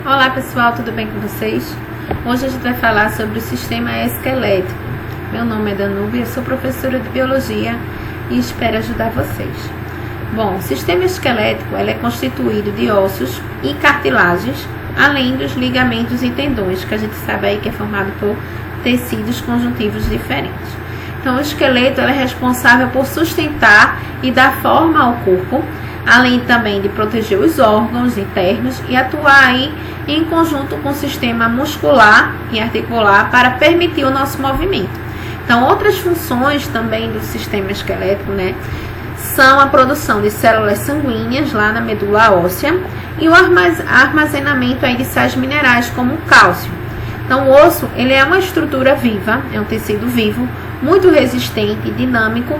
Olá pessoal, tudo bem com vocês? Hoje a gente vai falar sobre o sistema esquelético. Meu nome é Danúbia, eu sou professora de biologia e espero ajudar vocês. Bom, o sistema esquelético ele é constituído de ossos e cartilagens, além dos ligamentos e tendões, que a gente sabe aí que é formado por tecidos conjuntivos diferentes. Então o esqueleto ele é responsável por sustentar e dar forma ao corpo, além também de proteger os órgãos internos e atuar aí em conjunto com o sistema muscular e articular para permitir o nosso movimento. Então, outras funções também do sistema esquelético, são a produção de células sanguíneas lá na medula óssea e o armazenamento aí de sais minerais como o cálcio. Então, o osso, ele é uma estrutura viva, é um tecido vivo, muito resistente, dinâmico,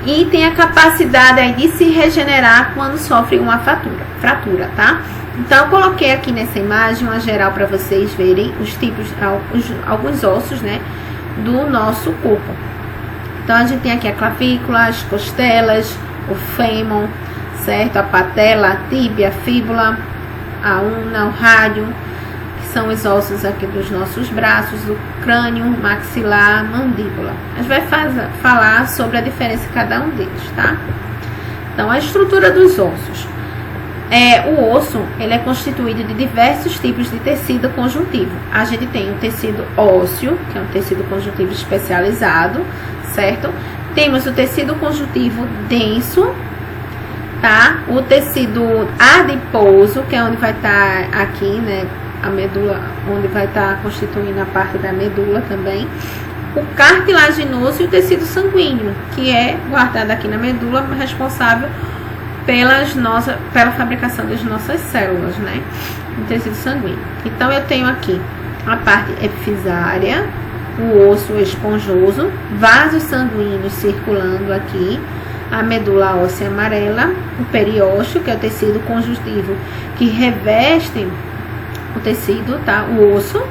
e tem a capacidade aí de se regenerar quando sofre uma fratura, tá? Então, eu coloquei aqui nessa imagem uma geral para vocês verem os tipos, alguns ossos, do nosso corpo. Então, a gente tem aqui a clavícula, as costelas, o fêmur, certo? A patela, a tíbia, a fíbula, a una, o rádio, que são os ossos aqui dos nossos braços, o crânio, maxilar, mandíbula. A gente vai falar sobre a diferença de cada um deles, tá? Então, a estrutura dos ossos. O osso, ele é constituído de diversos tipos de tecido conjuntivo. A gente tem o tecido ósseo, que é um tecido conjuntivo especializado, certo? Temos o tecido conjuntivo denso, tá? O tecido adiposo, que é onde vai estar aqui, a medula, onde vai estar constituindo a parte da medula também. O cartilaginoso e o tecido sanguíneo, que é guardado aqui na medula, responsável pela fabricação das nossas células, no tecido sanguíneo. Então, eu tenho aqui a parte epifisária, o osso esponjoso, vasos sanguíneos circulando aqui, a medula óssea amarela, o periósteo, que é o tecido conjuntivo que reveste o tecido, tá? O osso,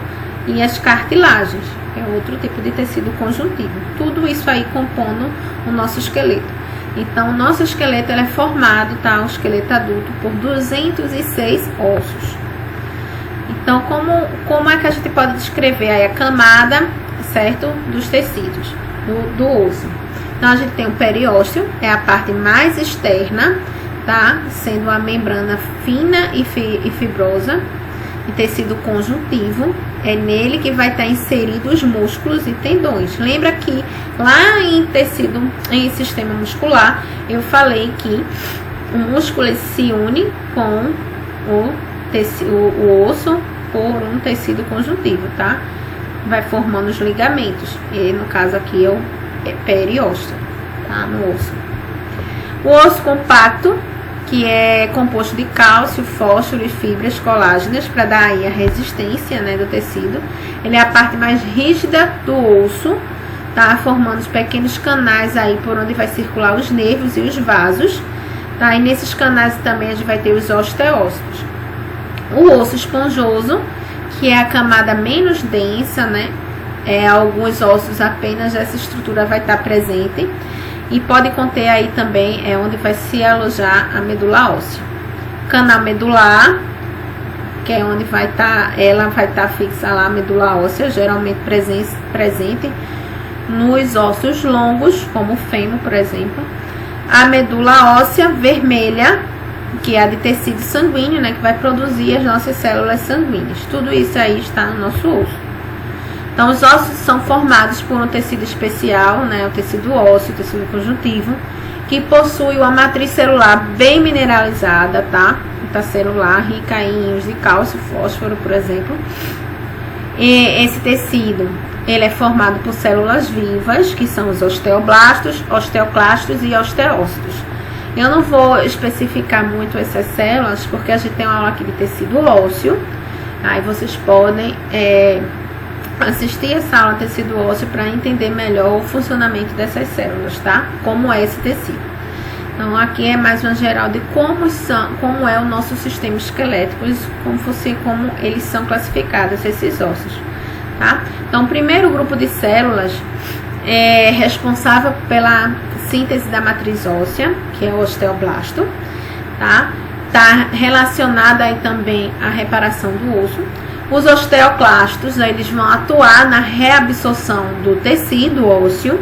e as cartilagens, que é outro tipo de tecido conjuntivo. Tudo isso aí compondo o nosso esqueleto. Então, o nosso esqueleto ele é formado, tá? O esqueleto adulto, por 206 ossos. Então, como é que a gente pode descrever aí a camada, certo? Dos tecidos, do osso. Então, a gente tem o periósteo, é a parte mais externa, tá? Sendo a membrana fina e fibrosa. E tecido conjuntivo, é nele que vai estar inserido os músculos e tendões. Lembra que lá em sistema muscular, eu falei que o músculo se une com o osso por um tecido conjuntivo, tá? Vai formando os ligamentos. E no caso aqui é o periósteo, tá? No osso. O osso compacto, que é composto de cálcio, fósforo e fibras colágenas, para dar aí a resistência, do tecido. Ele é a parte mais rígida do osso, tá? Formando os pequenos canais aí por onde vai circular os nervos e os vasos, tá? E nesses canais também a gente vai ter os osteócitos. O osso esponjoso, que é a camada menos densa, alguns ossos apenas essa estrutura vai estar presente. E pode conter aí também, onde vai se alojar a medula óssea. Canal medular, que é onde ela vai estar fixa lá a medula óssea, geralmente presente nos ossos longos, como o fêmur, por exemplo. A medula óssea vermelha, que é a de tecido sanguíneo, que vai produzir as nossas células sanguíneas. Tudo isso aí está no nosso osso. Então, os ossos são formados por um tecido especial, o tecido ósseo, o tecido conjuntivo, que possui uma matriz celular bem mineralizada, tá? Celular, rica em íons de cálcio, fósforo, por exemplo. E esse tecido, ele é formado por células vivas, que são os osteoblastos, osteoclastos e osteócitos. Eu não vou especificar muito essas células, porque a gente tem uma aula aqui de tecido ósseo, aí vocês podem assistir essa aula de tecido ósseo para entender melhor o funcionamento dessas células, tá? Como é esse tecido. Então, aqui é mais uma geral de como é o nosso sistema esquelético, como eles são classificados, esses ossos, tá? Então, o primeiro grupo de células é responsável pela síntese da matriz óssea, que é o osteoblasto, tá? tá relacionada aí também à reparação do osso. Os osteoclastos, eles vão atuar na reabsorção do tecido ósseo.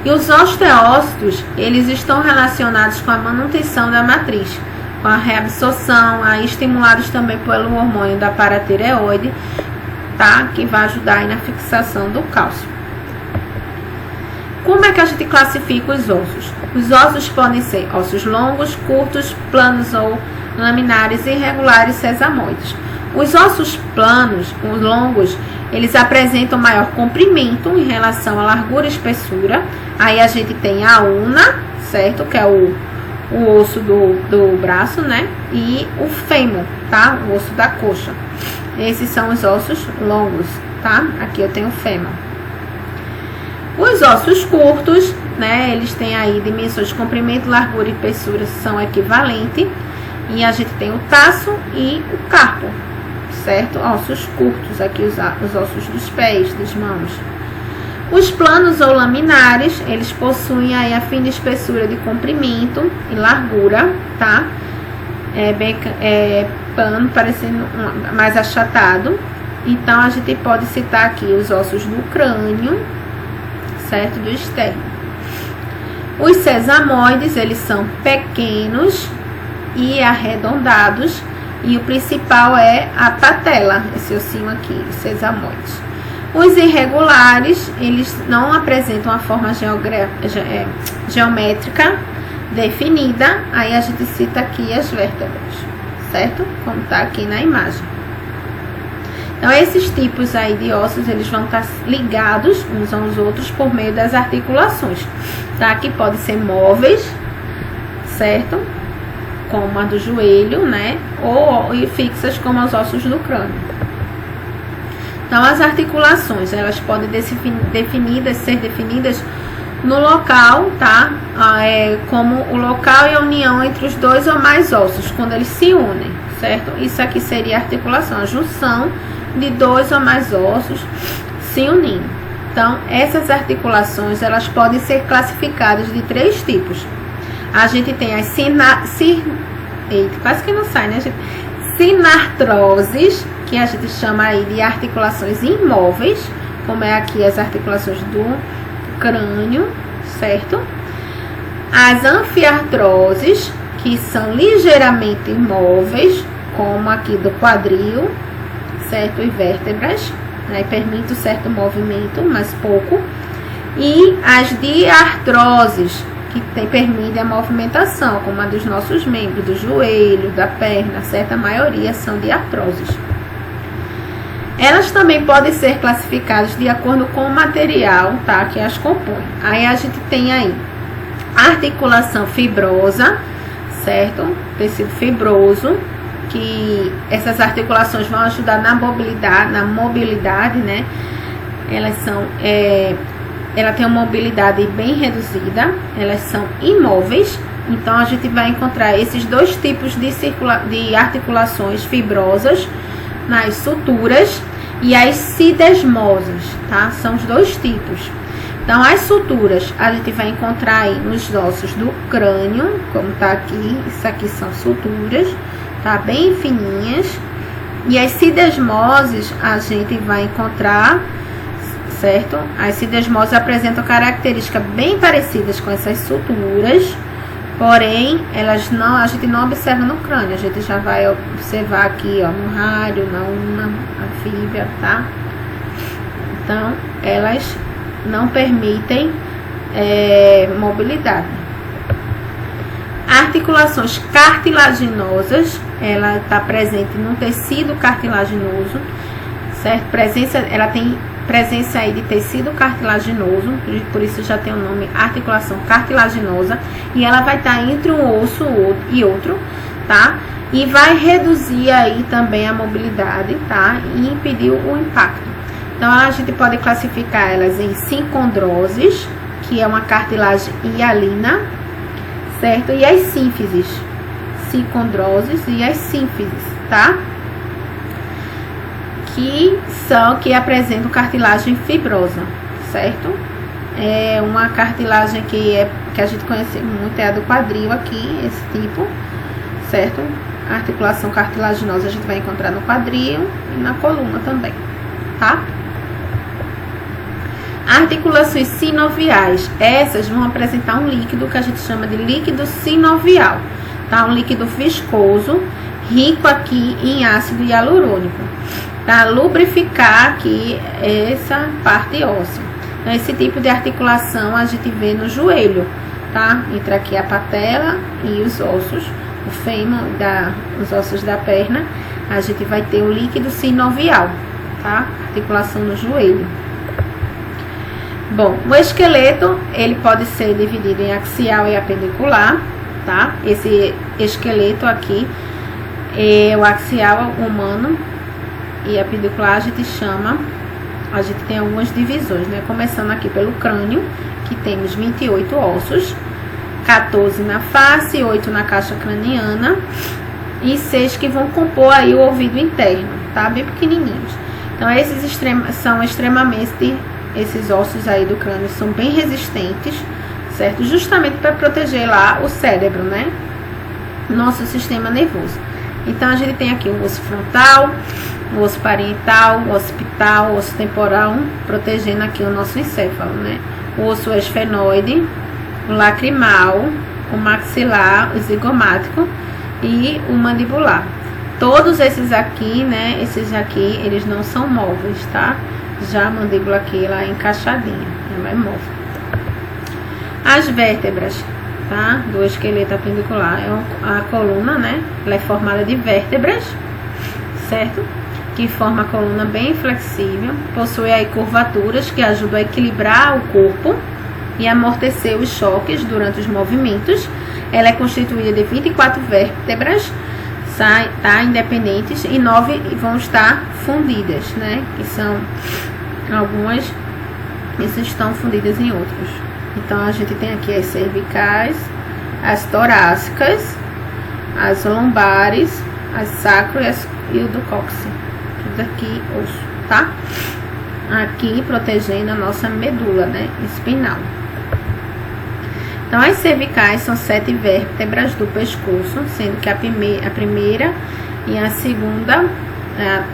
E os osteócitos, eles estão relacionados com a manutenção da matriz, com a reabsorção, aí estimulados também pelo hormônio da paratireoide, tá? Que vai ajudar aí na fixação do cálcio. Como é que a gente classifica os ossos? Os ossos podem ser ossos longos, curtos, planos ou laminares, irregulares, sesamoides. Os ossos planos, os longos, eles apresentam maior comprimento em relação à largura e espessura. Aí a gente tem a una, certo? Que é o osso do braço, né? E o fêmur, tá? O osso da coxa. Esses são os ossos longos, tá? Aqui eu tenho o fêmur. Os ossos curtos, né? Eles têm aí dimensões de comprimento, largura e espessura são equivalentes. E a gente tem o taço e o carpo, certo? Ossos curtos, aqui os ossos dos pés, das mãos. Os planos ou laminares, eles possuem aí a fina espessura de comprimento e largura, tá? Plano, parecendo mais achatado. Então, a gente pode citar aqui os ossos do crânio, certo? Do externo. Os sesamoides, eles são pequenos e arredondados. E o principal é a patela, esse ossinho aqui, os sesamoides. Os irregulares, eles não apresentam uma forma geométrica definida. Aí a gente cita aqui as vértebras, certo? Como tá aqui na imagem. Então, esses tipos aí de ossos, eles vão estar ligados uns aos outros por meio das articulações, tá? Que podem ser móveis, certo? Como a do joelho, né? Ou fixas como os ossos do crânio. Então, as articulações, elas podem ser definidas no local, tá? Como o local e a união entre os dois ou mais ossos, quando eles se unem, certo? Isso aqui seria a articulação, a junção de dois ou mais ossos se unindo. Então, essas articulações, elas podem ser classificadas de 3 tipos. A gente tem as quase que não sai, né, gente? Sinartroses, que a gente chama aí de articulações imóveis, como é aqui as articulações do crânio, certo? As anfiartroses, que são ligeiramente imóveis, como aqui do quadril, certo? E vértebras, né? Permite um certo movimento, mas pouco. E as diartroses, que permitem a movimentação, como a dos nossos membros, do joelho, da perna, certa maioria são diartroses. Elas também podem ser classificadas de acordo com o material, tá, que as compõe. Aí a gente tem aí a articulação fibrosa, certo? Tecido fibroso, que essas articulações vão ajudar na mobilidade, né? Elas são, ela tem uma mobilidade bem reduzida, elas são imóveis. Então a gente vai encontrar esses 2 tipos de articulações fibrosas nas suturas e as cidesmosas, tá? São os 2 tipos. Então, as suturas a gente vai encontrar aí nos ossos do crânio, como tá aqui, isso aqui são suturas, tá? Bem fininhas. E as cidesmoses a gente vai encontrar, certo? As cidesmoses apresentam características bem parecidas com essas suturas, porém, a gente não observa no crânio, a gente já vai observar aqui, ó, no rádio, na una, na fíbula, tá? Então, elas não permitem mobilidade. Articulações cartilaginosas, ela está presente no tecido cartilaginoso, certo? Ela tem presença aí de tecido cartilaginoso, por isso já tem o nome articulação cartilaginosa, e ela vai estar entre um osso e outro, tá? E vai reduzir aí também a mobilidade, tá? E impedir o impacto. Então, a gente pode classificar elas em sincondroses, que é uma cartilagem hialina, certo? E as sínfises, sincondroses e as sínfises, tá? Que apresentam cartilagem fibrosa, certo? É uma cartilagem que a gente conhece muito, é a do quadril aqui, esse tipo, certo? A articulação cartilaginosa a gente vai encontrar no quadril e na coluna também, tá? Articulações sinoviais, essas vão apresentar um líquido que a gente chama de líquido sinovial, tá? Um líquido viscoso, rico aqui em ácido hialurônico, para lubrificar aqui essa parte óssea. Então, esse tipo de articulação a gente vê no joelho, tá? Entre aqui a patela e os ossos, o fêmur, os ossos da perna, a gente vai ter o líquido sinovial, tá? Articulação no joelho. Bom, o esqueleto, ele pode ser dividido em axial e apendicular, tá? Esse esqueleto aqui é o axial humano e apendicular a gente tem algumas divisões, né? Começando aqui pelo crânio, que temos 28 ossos, 14 na face, 8 na caixa craniana e 6 que vão compor aí o ouvido interno, tá? Bem pequenininhos. Então, esses ossos aí do crânio são bem resistentes, certo? Justamente para proteger lá o cérebro, né? Nosso sistema nervoso. Então, a gente tem aqui o osso frontal, o osso parietal, o occipital, o osso temporal, protegendo aqui o nosso encéfalo, né? O osso esfenoide, o lacrimal, o maxilar, o zigomático e o mandibular. Todos esses aqui, né? Esses aqui, eles não são móveis, tá? Já a mandíbula aqui, ela é encaixadinha, ela é móvel. As vértebras, tá? Do esqueleto apendicular, a coluna, né? Ela é formada de vértebras, certo? Que forma a coluna bem flexível, possui aí curvaturas que ajudam a equilibrar o corpo e amortecer os choques durante os movimentos. Ela é constituída de 24 vértebras, tá? Independentes, e 9 vão estar fundidas, né? Que são algumas, essas estão fundidas em outros. Então, a gente tem aqui as cervicais, as torácicas, as lombares, as sacro e o do cóccix. Tudo aqui osso, tá? Aqui protegendo a nossa medula, né? Espinal. Então, as cervicais são 7 vértebras do pescoço, sendo que a primeira e a segunda,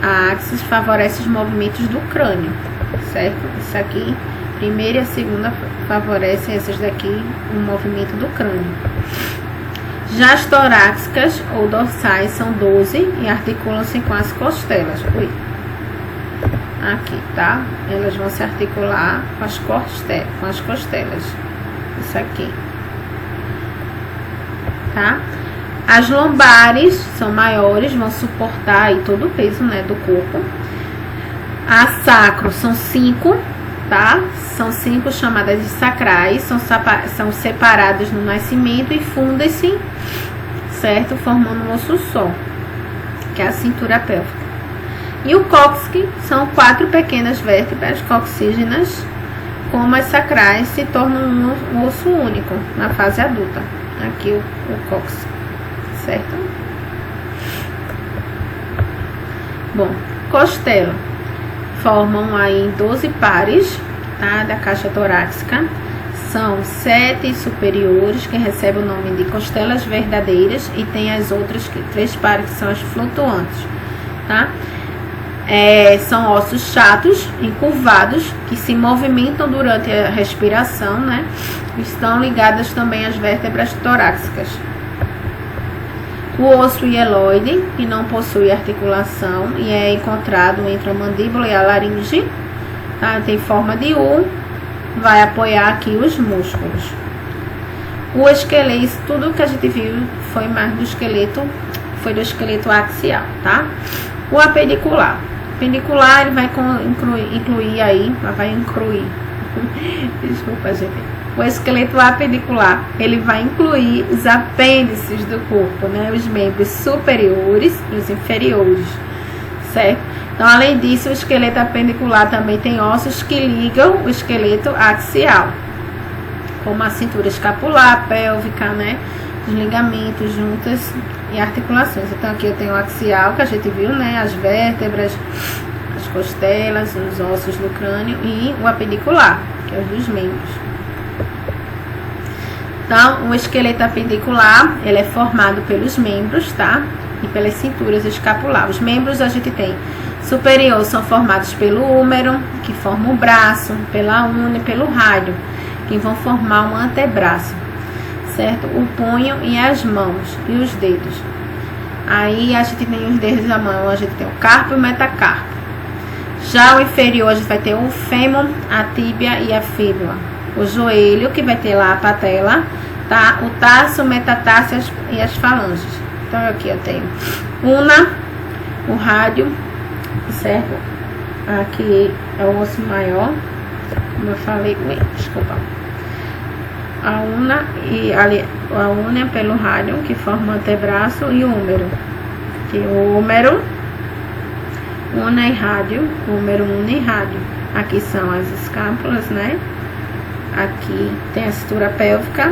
a axis, favorece os movimentos do crânio, certo? Isso aqui, primeira e a segunda, favorecem essas daqui, o movimento do crânio. Já as torácicas ou dorsais são 12 e articulam-se com as costelas. Aqui, tá? Elas vão se articular com as costelas. Isso aqui. Tá? As lombares são maiores, vão suportar aí todo o peso, né, do corpo. A sacro são 5, tá? São 5 chamadas de sacrais, são separadas no nascimento e fundem-se, certo? Formando um osso só, que é a cintura pélvica. E o cóccix são 4 pequenas vértebras coccígenas, como as sacrais se tornam um osso único na fase adulta. Aqui o cóccix, certo? Bom, costela formam aí 12 pares, tá? Da caixa torácica. São 7 superiores, que recebem o nome de costelas verdadeiras, e tem as outras 3 pares que são as flutuantes, tá? São ossos chatos, encurvados, que se movimentam durante a respiração, né? Estão ligadas também às vértebras torácicas. O osso hieloide, que não possui articulação e é encontrado entre a mandíbula e a laringe, tá? Tem forma de U, vai apoiar aqui os músculos. O esqueleto, tudo que a gente viu foi mais do esqueleto, foi do esqueleto axial, tá? O apendicular. O apendicular, ele vai incluir desculpa, gente. O esqueleto apendicular, ele vai incluir os apêndices do corpo, né? Os membros superiores e os inferiores, certo? Então, além disso, o esqueleto apendicular também tem ossos que ligam o esqueleto axial, como a cintura escapular, pélvica, né? Os ligamentos, juntas e articulações. Então, aqui eu tenho o axial, que a gente viu, né? As vértebras, as costelas, os ossos do crânio, e o apendicular, que é os dos membros. Então, o esqueleto apendicular, ele é formado pelos membros, tá? e pelas cinturas escapular. Os membros a gente tem superior são formados pelo húmero, que forma o braço, pela únia e pelo rádio, que vão formar um antebraço, certo? O punho e as mãos e os dedos. Aí a gente tem os dedos da mão, a gente tem o carpo e o metacarpo. Já o inferior a gente vai ter o fêmur, a tíbia e a fíbula. O joelho, que vai ter lá a patela, tá? O tarso, o metatarso e as falanges. Então aqui eu tenho una, o rádio, certo? Aqui é o osso maior, como eu falei, desculpa. A una e a únia pelo rádio, que forma o antebraço, e o húmero. Aqui o húmero, una e rádio, húmero, una e rádio. Aqui são as escápulas, né? Aqui tem a cintura pélvica.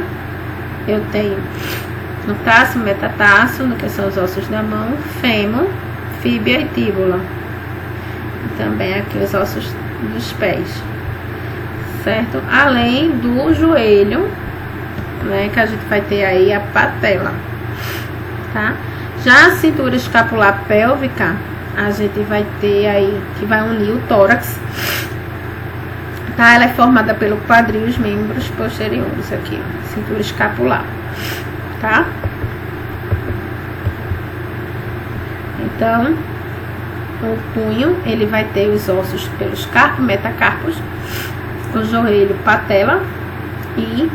Eu tenho no tarso, metatarso, no que são os ossos da mão, fêmur, fíbia e tíbula. E também aqui os ossos dos pés, certo? Além do joelho, né, que a gente vai ter aí a patela, tá? Já a cintura escapular pélvica, a gente vai ter aí, que vai unir o tórax, tá? Ela é formada pelo quadril e os membros posteriores aqui, ó, cintura escapular, tá? Então, o punho, ele vai ter os ossos pelos carpos, metacarpos, o joelho, patela, e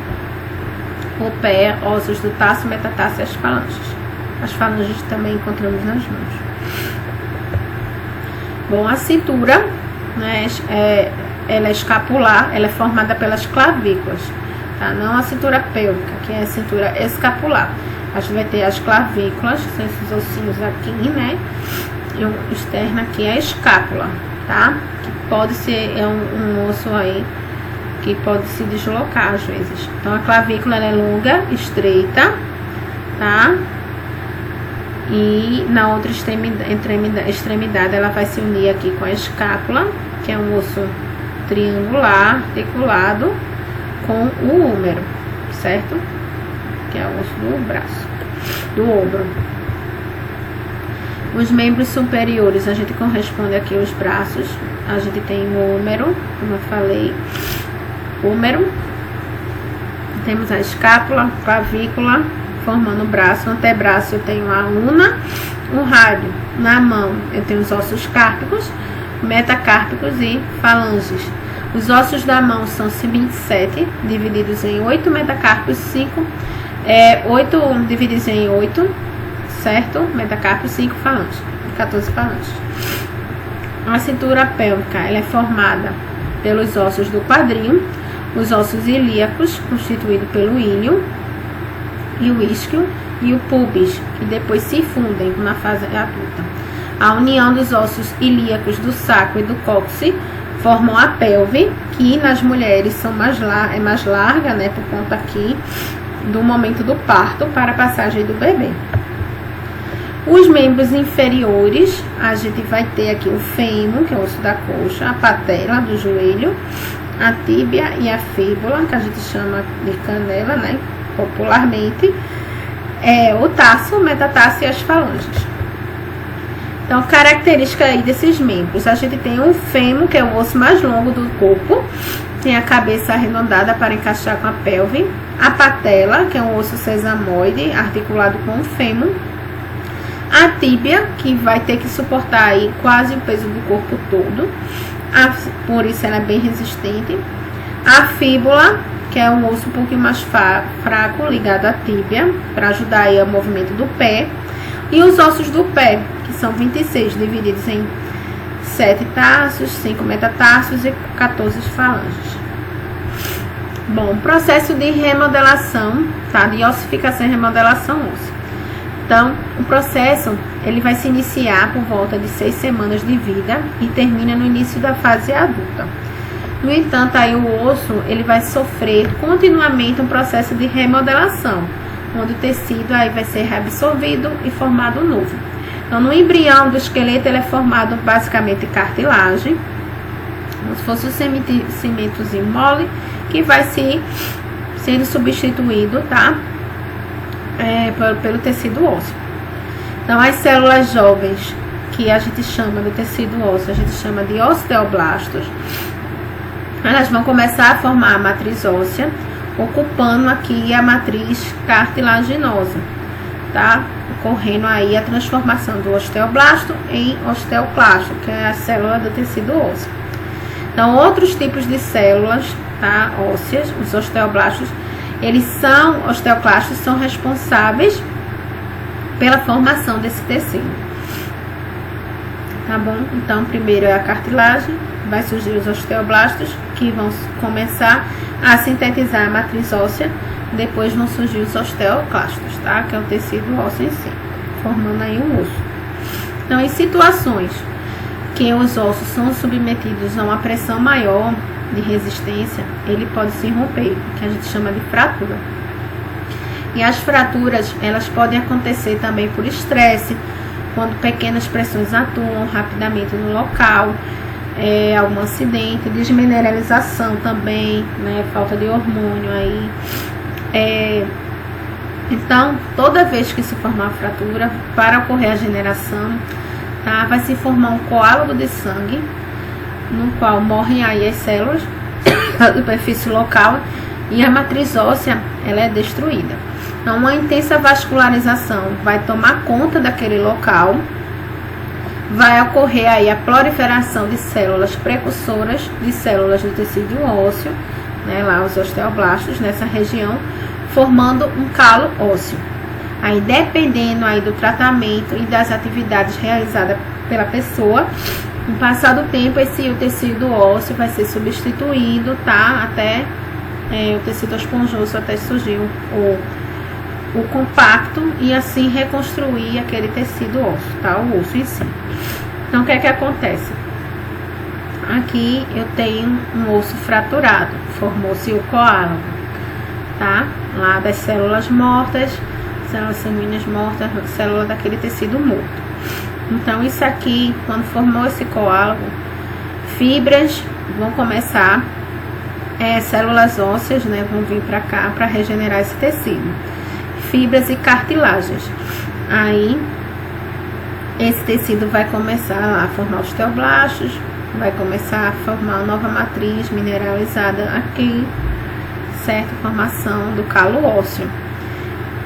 o pé, ossos do tarso, metatarso e as falanges. As falanges também encontramos nas mãos. Bom, a cintura, né, ela é escapular, ela é formada pelas clavículas, tá? Não a cintura pélvica, que é a cintura escapular. A gente vai ter as clavículas, são esses ossinhos aqui, né? E o externo aqui é a escápula, tá? Que pode ser, é um osso aí que pode se deslocar às vezes. Então, a clavícula ela é longa, estreita, tá? E na outra extremidade ela vai se unir aqui com a escápula, que é um osso triangular, articulado com o húmero, certo? Que é o osso do braço, do ombro. Os membros superiores, a gente corresponde aqui aos braços. A gente tem o húmero, como eu falei, húmero. Temos a escápula, clavícula, formando o braço. No antebraço eu tenho a una, o rádio. Na mão eu tenho os ossos cárpicos, metacárpicos e falanges. Os ossos da mão são 27, divididos em 8 metacarpos, 8 divididos em 8, certo? Metacarpos, 5 falanges, 14 falanges. A cintura pélvica, ela é formada pelos ossos do quadril, os ossos ilíacos, constituídos pelo íleo e o isquio, e o pubis, que depois se fundem na fase adulta. A união dos ossos ilíacos do sacro e do cóccix formam a pelve, que nas mulheres é mais larga, né, por conta aqui do momento do parto para a passagem do bebê. Os membros inferiores, a gente vai ter aqui o fêmur, que é o osso da coxa, a patela do joelho, a tíbia e a fíbula, que a gente chama de canela, né, popularmente, o tarso, o metatarso e as falanges. Então, característica aí desses membros, a gente tem o fêmur, que é o osso mais longo do corpo, tem a cabeça arredondada para encaixar com a pelve, a patela, que é um osso sesamoide, articulado com o fêmur, a tíbia, que vai ter que suportar aí quase o peso do corpo todo, por isso ela é bem resistente, a fíbula, que é um osso um pouquinho mais fraco, ligado à tíbia, para ajudar aí o movimento do pé, e os ossos do pé, que são 26, divididos em 7 tarsos, 5 metatarsos e 14 falanges. Bom, processo de remodelação, tá? De ossificação e remodelação óssea. Então, o processo, ele vai se iniciar por volta de 6 semanas de vida e termina no início da fase adulta. No entanto, aí o osso, ele vai sofrer continuamente um processo de remodelação, onde o tecido aí vai ser reabsorvido e formado novo. Então, no embrião do esqueleto, ele é formado basicamente cartilagem, como se fosse um cimentozinho mole, que vai sendo substituído, tá? Pelo tecido ósseo. Então, as células jovens, que a gente chama do tecido ósseo, a gente chama de osteoblastos, elas vão começar a formar a matriz óssea, ocupando aqui a matriz cartilaginosa, tá? Ocorrendo aí a transformação do osteoblasto em osteoclasto, que é a célula do tecido ósseo. Então, outros tipos de células, tá, ósseas, os osteoblastos, osteoclastos são responsáveis pela formação desse tecido. Tá bom? Então, primeiro é a cartilagem, vai surgir os osteoblastos, que vão começar a sintetizar a matriz óssea, depois vão surgir os osteoclastos, tá? Que é o tecido ósseo em si, formando aí um osso. Então, em situações que os ossos são submetidos a uma pressão maior de resistência, ele pode se romper, que a gente chama de fratura. E as fraturas, elas podem acontecer também por estresse, quando pequenas pressões atuam rapidamente no local, algum acidente, desmineralização também, né, falta de hormônio aí. Então, toda vez que se formar uma fratura, para ocorrer a generação, tá, vai se formar um coágulo de sangue, no qual morrem aí as células da superfície local e a matriz óssea, ela é destruída. Então, uma intensa vascularização vai tomar conta daquele local, vai ocorrer aí a proliferação de células precursoras de células do tecido ósseo, né, lá os osteoblastos nessa região, formando um calo ósseo. Aí, dependendo aí do tratamento e das atividades realizadas pela pessoa, com o passar do tempo, o tecido ósseo vai ser substituído, tá? Até o tecido esponjoso, até surgir o compacto e assim reconstruir aquele tecido ósseo, tá? O osso em si. Então, o que é que acontece? Aqui eu tenho um osso fraturado, formou-se o coágulo, tá? Lá das células mortas, células sanguíneas mortas, célula daquele tecido morto. Então, isso aqui, quando formou esse coágulo, fibras vão começar, células ósseas, né, vão vir para cá para regenerar esse tecido. Fibras e cartilagens. Aí, esse tecido vai começar a formar osteoblastos, vai começar a formar uma nova matriz mineralizada aqui, certo? Formação do calo ósseo.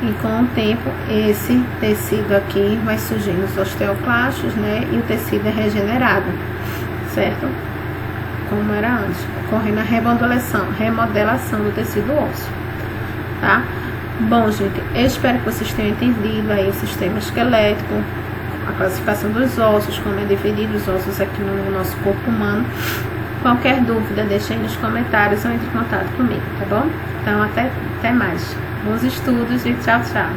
E com o tempo, esse tecido aqui vai surgindo os osteoclastos, né? E o tecido é regenerado, certo? Como era antes, ocorrendo a remodelação do tecido ósseo, tá? Bom, gente, eu espero que vocês tenham entendido aí o sistema esquelético, a classificação dos ossos, como é dividido os ossos aqui no nosso corpo humano. Qualquer dúvida, deixe aí nos comentários ou entre em contato comigo, tá bom? Então, até mais. Bons estudos e tchau, tchau.